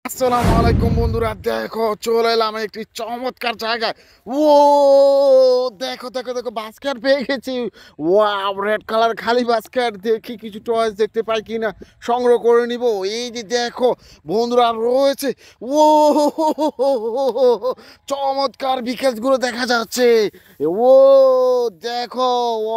আসসালামু আলাইকুম বন্ধুরা, দেখো চলে এলাম একটি চমৎকার জায়গায়। ও দেখো দেখো দেখো, বাস্কেট পেয়ে গেছি। ওয়াও, রেড কালার খালি বাস্কেট। দেখি কিছু টয়েস দেখতে পাই কিনা, সংগ্রহ করে নিব। এই যে দেখো বন্ধুরা রয়েছে। ও চমৎকার বিকেলগুলো দেখা যাচ্ছে। ও দেখো,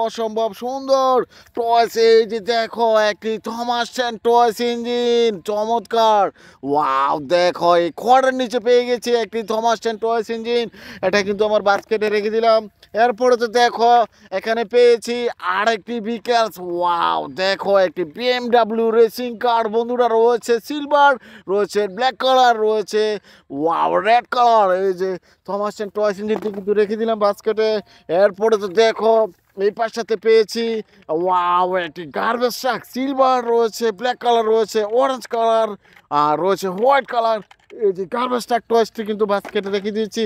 অসম্ভব সুন্দর টয়েস। এই যে দেখো একটি থমাস চ্যান টয়েস ইঞ্জিন, চমৎকার। ওয়াও দেখো, এই খড়ের নিচে পেয়ে গেছি একটি থমাস টেন টয়েস ইঞ্জিন। এটা কিন্তু আমার বাস্কেটে রেখে দিলাম। এরপরে তো দেখো এখানে পেয়েছি আরেকটি বিকেলস। ওয়াও দেখো, একটি বিএমডাব্লিউ রেসিং কার বন্ধুরা রয়েছে, সিলভার রয়েছে, ব্ল্যাক কালার রয়েছে, ওয়াও রেড কালার। এই যে থমাস টেন টয়েস ইঞ্জিনটি কিন্তু রেখে দিলাম বাস্কেটে। এরপরে তো দেখো এই পাশটাতে পেয়েছি ওয়াও একটি গার্বেজ ট্রাক, সিলভার রয়েছে, ব্ল্যাক কালার রয়েছে, অরেঞ্জ কালার আর রয়েছে হোয়াইট কালার। এই যে গার্বেজ ট্রাক টয়েসটি কিন্তু বাস্কেটে রেখে দিয়েছি।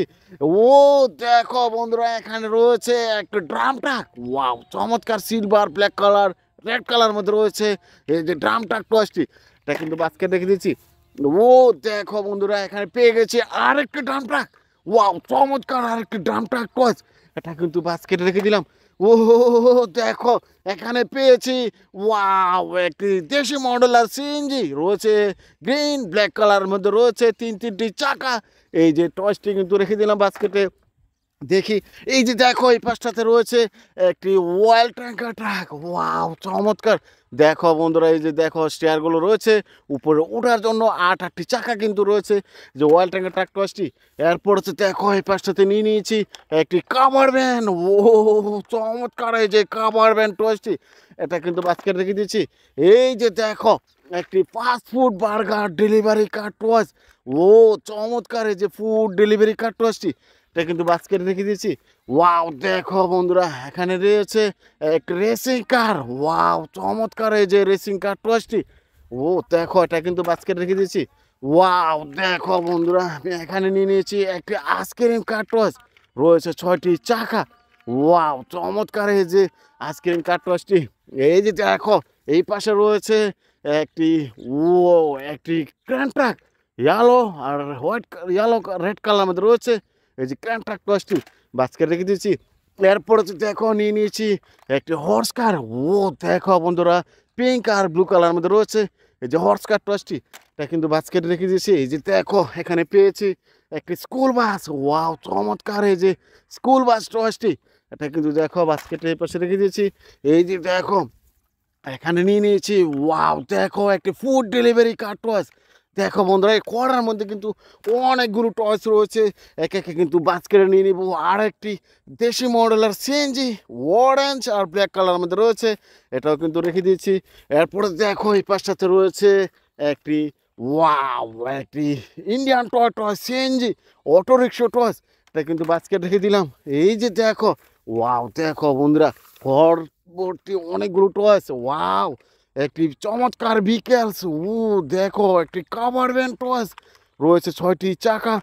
ও দেখো বন্ধুরা, এখানে রয়েছে একটা ড্রাম ট্রাক। ওয়াও চমৎকার, silver, black colour, red colour মধ্যে রয়েছে এই যে ড্রাম ট্রাক টয়েসটি। এটা কিন্তু বাস্কেটে রেখে দিয়েছি। ও দেখো বন্ধুরা, এখানে পেয়ে গেছি আরেকটা ড্রাম ট্রাক। ওয়াও চমৎকার, আরেকটি ড্রাম ট্রাক টয়েস। এটা কিন্তু বাস্কেটে রেখে দিলাম। ও দেখো, এখানে পেয়েছি ওয়াও একটি দেশি মডেলার সিএনজি রয়েছে, গ্রিন ব্ল্যাক কালার মধ্যে রয়েছে, তিনটি চাকা। এই যে টয়সটি কিন্তু রেখে দিলাম বাস্কেটে। দেখি এই যে দেখো এই পাশটাতে রয়েছে একটি ওয়েল ট্যাঙ্কার ট্রাক। ওয়াও চমৎকার। দেখো বন্ধুরা, এই যে দেখো স্টেয়ারগুলো রয়েছে, উপরে ওঠার জন্য আটটি চাকা কিন্তু রয়েছে, যে ওয়েল ট্যাঙ্কার ট্রাক টসটি। এরপর হচ্ছে দেখো এই পাশটাতে নিয়ে নিয়েছি একটি কাভার ভ্যান। ও চমৎকার, এই যে কাভার ভ্যান টসটি। এটা কিন্তু বাস্কেট রেখে দিয়েছি। এই যে দেখো একটি ফাস্ট ফুড বার্গার ডেলিভারি কার টস। ও চমৎকার, এই যে ফুড ডেলিভারি কার টসটি। এটা কিন্তু বাস্কেটে রেখে দিয়েছি। ওয়াও দেখো বন্ধুরা, এখানে রয়েছে এক রেসিং কার। ওয়াও চমৎকার, এই যে রেসিং কার টয়েসটি। ও দেখো, এটা কিন্তু বাস্কেটে রেখে দিয়েছি। ওয়াও দেখো বন্ধুরা, আমি এখানে নিয়ে নিয়েছি একটি আইসক্রিম কার টয়েস, রয়েছে 6টি চাকা। ওয়াও চমৎকার, এই যে আইসক্রিম কার টয়েসটি। এই যে দেখো এই পাশে রয়েছে একটি ও একটি ক্র্যান ট্রাক, ইয়েলো আর হোয়াইট, ইয়েলো রেড কালার মধ্যে রয়েছে। এই যে ক্র্যান ট্রাক টসটি বাস্কেট রেখে দিয়েছি। এরপরে তো দেখো নিয়ে নিয়েছি একটি হর্স কার। ও দেখো বন্ধুরা, পিঙ্ক আর ব্লু কালার মধ্যে রয়েছে এই যে হর্স কার টসটি। এটা কিন্তু বাস্কেটে রেখে দিয়েছি। এই যে দেখো এখানে পেয়েছি একটি স্কুল বাস। ওয়াও চমৎকার, এই যে স্কুল বাস টসটি। এটা কিন্তু দেখো বাস্কেটের পাশে রেখে দিয়েছি। এই যে দেখো এখানে নিয়ে নিয়েছি ওয়াও দেখো একটি ফুড ডেলিভারি কার টয়েস। দেখো বন্ধুরা, এই কড়ার মধ্যে কিন্তু অনেকগুলো টয়েস রয়েছে, একে একে কিন্তু বাস্কেটে নিয়ে নিব। আর একটি দেশি মডেলের সিএনজি, অরেঞ্জ আর ব্ল্যাক কালার মধ্যে রয়েছে, এটাও কিন্তু রেখে দিয়েছি। এরপরে দেখো এই পাশটাতে রয়েছে একটি ওয়াও একটি Indian toy toy CNG auto rickshaw toys. এটা কিন্তু বাস্কেট রেখে দিলাম। এই যে দেখো ওয়াও দেখো বন্ধুরা, ঘর ভর্তি অনেকগুলো টয়েস। ওয়াও একটি চমৎকার বিকেলস। ও দেখো একটি কাভার ভ্যান টয়েস, রয়েছে 6টি চাকা,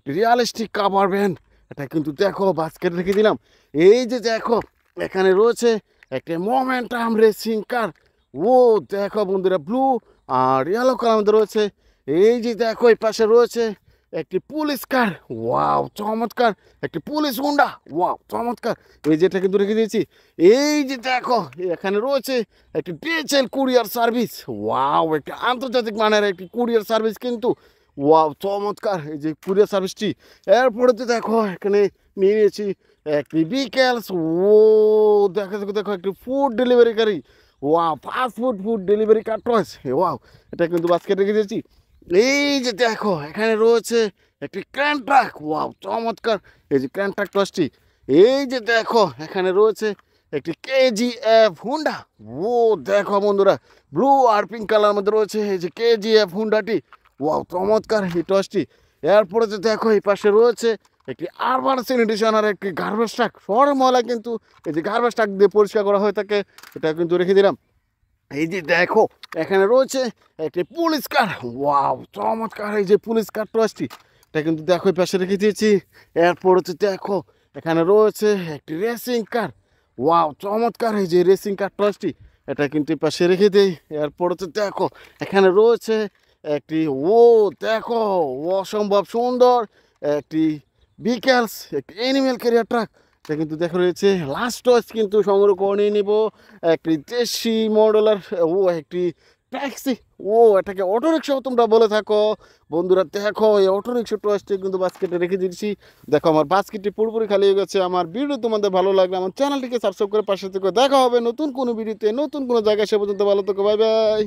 রিয়ালিস্টিক কাভার ভ্যান। এটা কিন্তু দেখো বাস্কেট রেখে দিলাম। এই যে দেখো এখানে রয়েছে একটি মোমেন্টাম রেসিং কার। ও দেখো বন্ধুরা, ব্লু আর ইয়েলো কালার মধ্যে রয়েছে। এই যে দেখো এই পাশে রয়েছে একটি পুলিশ কার। ওয়াও চমৎকার, একটি পুলিশ হুন্ডা। ওয়াও চমৎকার, এই যেটা কিন্তু রেখে দিয়েছি। এই যে দেখো এখানে রয়েছে একটি ডিএচএল কুরিয়ার সার্ভিস। ওয়াও একটি আন্তর্জাতিক মানের একটি কুরিয়ার সার্ভিস কিন্তু। ওয়াও চমৎকার, এই যে কুরিয়ার সার্ভিসটি। এরপরে তো দেখো এখানে নিয়ে নিয়েছি একটি বিকেলস। ও দেখো দেখো দেখো একটি ফুড ডেলিভারি গাড়ি। ওয়াও ফাস্ট ফুড ডেলিভারি কার টয়েস। ওয়াও এটা কিন্তু বাস্কেটে রেখে দিয়েছি। এই যে দেখো এখানে রয়েছে একটি ক্র্যান ট্রাক। ওয়াও চমৎকার, এই যে ক্র্যান ট্রাক টসটি। এই যে দেখো এখানে রয়েছে একটি কেজিএফ হুন্ডা। ও দেখো বন্ধুরা, ব্লু আর পিঙ্ক কালার মধ্যে রয়েছে এই যে কেজিএফ হুন্ডাটি। ওয়াও চমৎকার এই টসটি। এরপরে যে দেখো এই পাশে রয়েছে একটি আরবান স্যানিটেশন আর একটি গার্বেজ ট্রাক। শহরের ময়লা কিন্তু এই যে গার্বেজ ট্রাক দিয়ে পরিষ্কার করা হয়ে থাকে, এটা কিন্তু রেখে দিলাম। এই যে দেখো এখানে রয়েছে একটি পুলিশ কার। ওয়াও চমৎকার, এই যে পুলিশ কার টসটি। এটা কিন্তু দেখো এই পাশে রেখে দিয়েছি। এরপর হচ্ছে দেখো এখানে রয়েছে একটি রেসিং কার। ওয়াও চমৎকার, এই যে রেসিং কার টসটি। এটা কিন্তু এই পাশে রেখে দেই। এরপর হচ্ছে দেখো এখানে রয়েছে একটি ও দেখো অসম্ভব সুন্দর একটি বিকেলস একটি অ্যানিমেল ক্যারিয়ার ট্রাক। এটা কিন্তু দেখা রয়েছে লাস্ট টয়েস কিন্তু সংগ্রহ করে নিয়ে নিব একটি দেশি মডেলার ও একটি ট্যাক্সি। ও এটাকে অটোরিক্সাও তোমরা বলে থাকো বন্ধুরা। দেখো এই অটোরিক্সা টয়েসটি কিন্তু বাস্কেটে রেখে দিয়েছি। দেখো আমার বাস্কেটটি পুরোপুরি খালি হয়ে গেছে। আমার ভিডিও তোমাদের ভালো লাগলে আমার চ্যানেলটিকে সাবস্ক্রাইব করে পাশে থেকে দেখা হবে নতুন কোনো ভিডিওতে নতুন কোনো জায়গায়। সে পর্যন্ত ভালো থেকো, বাই বাই।